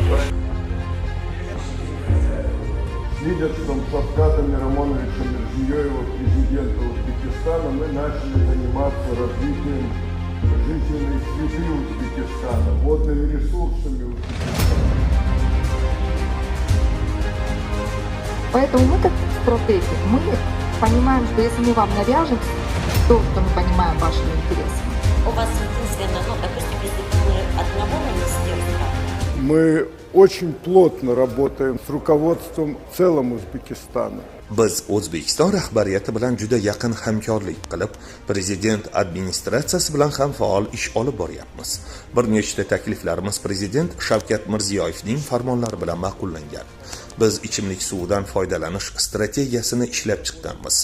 С лидерством Шавката Миромоновича Мирзиёева, президента Узбекистана, мы начали заниматься развитием жизненной среды Узбекистана, водными ресурсами Узбекистана. Поэтому мы как стратеги, мы понимаем, что если мы вам навяжем то, что мы понимаем вашими интересами. У вас единственное, допустим, если вы одного министерства. Мы очень плотно работаем с руководством в целом Узбекистана. Biz O'zbekiston rahbariyati bilan juda yaqin hamkorlik qilib, prezident administratsiyasi bilan ham faol ish olib boryapmiz. Bir nechta takliflarimiz prezident Shavkat Mirziyoyevning farmonlari bilan ma'qullangan. Biz ichimlik suvidan foydalanish strategiyasini ishlab chiqqanmiz.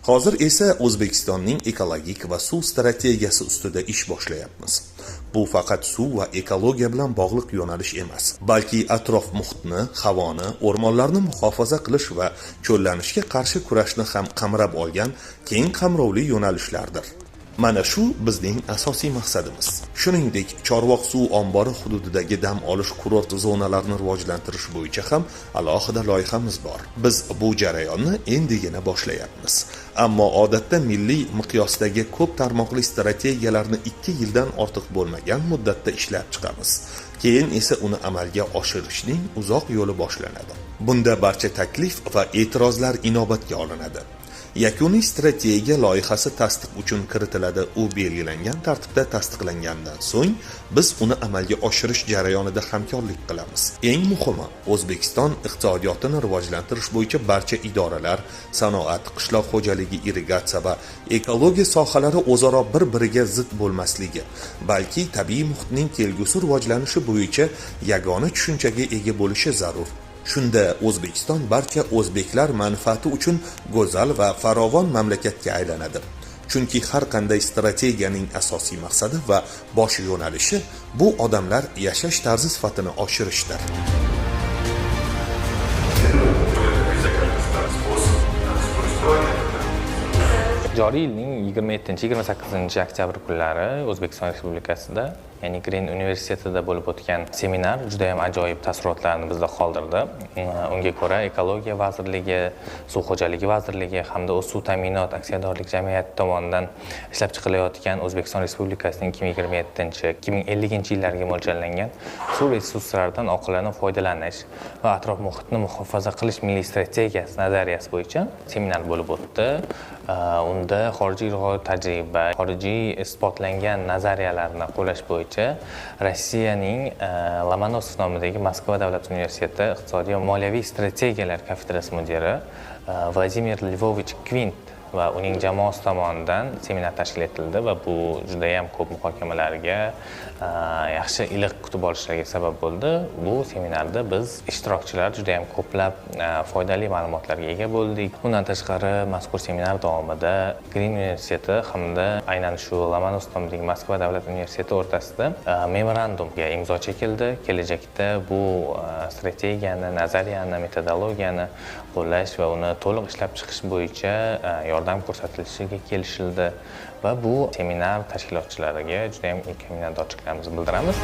Hozir esa O'zbekistonning ekologik va suv strategiyasi ustida ish boshlayapmiz. Bu faqat suv va ekologiya bilan bog'liq yo'nalish emas, balki atrof muhitni, havoni, o'rmonlarni muhofaza qilish va cho'llanishga qarshi kurashni ham qamrab olgan keng qamrovli yo'nalishlardir. Mana shu bizning asosiy maqsadimiz. Shuningdek, Chorvoq suv ombori hududidagi dam olish kurort zonalarini rivojlantirish bo'yicha ham alohida loyihamiz bor. Biz bu jarayonni endigina boshlayapmiz. Ammo odatda milliy miqyosdagi ko'p tarmoqli strategiyalarni 2 yildan ortiq bo'lmagan muddatda ishlab chiqamiz. Keyin esa uni amalga oshirishning uzoq yo'li boshlanadi. Bunda barcha taklif va e'tirozlar inobatga olinadi. Yakuniy strategiya loyihasi tasdiq uchun kiritiladi. U belgilangan tartibda tasdiqlangandan so'ng biz uni amalga oshirish jarayonida hamkorlik qilamiz. Eng muhimi, O'zbekiston iqtisodiyotini rivojlantirish bo'yicha barcha idoralar, sanoat, qishloq xo'jaligi, irrigatsiya va ekologiya sohalari o'zaro bir-biriga zid bo'lmasligi, balki tabiiy muhitning kelgusi rivojlanishi bo'yicha yagona tushunchaga ega bo'lishi zarur. Shunda O'zbekiston barcha o'zbeklar manfaati uchun go'zal va farovon mamlakatga aylanadi. Chunki har qanday strategiyaning asosiy maqsadi va bosh yo'nalishi bu odamlar yashash tarzi sifatini oshirishdir. Joriy yilning 27-28 oktyabr kunlari O'zbekiston Respublikasida, ya'ni Green universitetida bo'lib o'tgan seminar juda ham ajoyib taassurotlarni bizda qoldirdi. Unga ko'ra Ekologiya vazirligi, Suv xo'jaligi vazirligi hamda Suv ta'minot aksiyadorlik jamiyati tomonidan ishlab chiqilayotgan O'zbekiston Respublikasining 2027-2050 yillarga mo'ljallangan suv resurslaridan oqilona foydalanish va atrof muhitni muhofaza qilish milliy strategiyasi nazariyasi bo'yicha seminar bo'lib o'tdi. Unda xorijiy tajriba, xorijiy isbotlangan nazariyalarni qo'llash bo'yicha Rossiyaning Lomonosov nomidagi Moskva davlat universiteti iqtisodiy va moliyaviy strategiyalar kafedrasi mudiri Vladimir Lvovich Kvint va uning jamoasi tomonidan seminar tashkil etildi va bu juda ham ko'p muhokamalarga, yaxshi iliq kutib olishlarga sabab bo'ldi. Bu seminarda biz ishtirokchilar juda ham ko'plab foydali ma'lumotlarga ega bo'ldik. Bundan tashqari mazkur seminar davomida Green universiteti hamda aynan shu Lomonosov nomidagi Moskva davlat universiteti o'rtasida memorandumga imzo chekildi. Kelajakda bu strategiyani, nazariyani, metodologiyani qo'llash va uni to'liq ishlab chiqish bo'yicha yordam ko'rsatilishiga kelishildi va bu seminar tashkilotchilariga juda ham minnatdorchiliklarimizni bildiramiz.